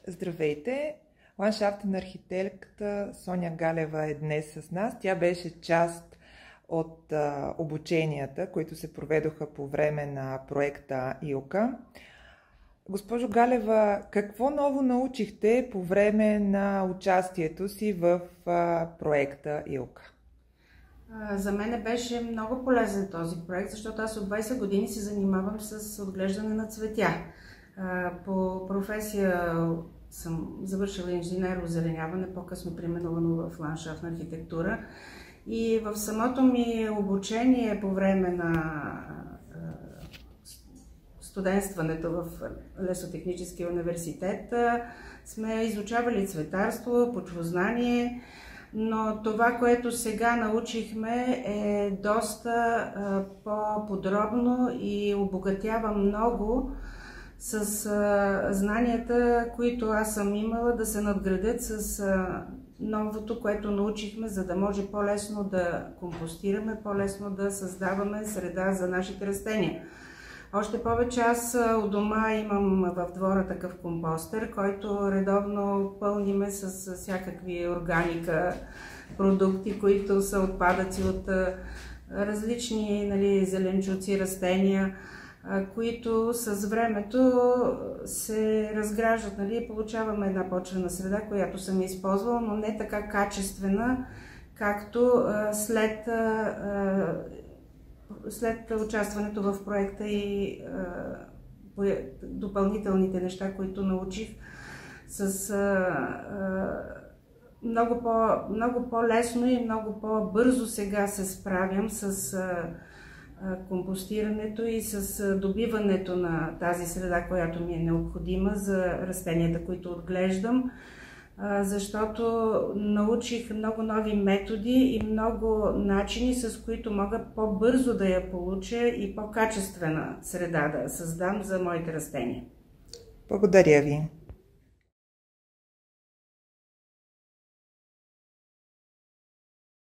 Здравейте! Ландшафтен архитекта Соня Галева е днес с нас. Тя беше част от обученията, които се проведоха по време на проекта ИЛКА. Госпожо Галева, какво ново научихте по време на участието си в проекта ИЛКА? За мен беше много полезен този проект, защото аз от 20 години се занимавам с отглеждане на цветя. По професия съм завършила инженер-озеленяване, по-късно преминала в ландшафтна архитектура. И в самото ми обучение по време на студентстването в Лесотехническия университет сме изучавали цветарство, почвознание, но това, което сега научихме, е доста по-подробно и обогатява много с знанията, които аз съм имала, да се надградят с новото, което научихме, за да може по-лесно да компостираме, по-лесно да създаваме среда за нашите растения. Още повече аз у дома имам в двора такъв компостер, който редовно пълниме с всякакви органика, продукти, които са отпадъци от различни зеленчуци, растения, които с времето се разграждат. Получаваме една почвена среда, която съм използвала, но не така качествена, както след участването в проекта и допълнителните неща, които научих, с много по-лесно и много по-бързо сега се справям с компостирането и с добиването на тази среда, която ми е необходима за растенията, които отглеждам, защото научих много нови методи и много начини, с които мога по-бързо да я получа и по-качествена среда да създам за моите растения. Благодаря ви!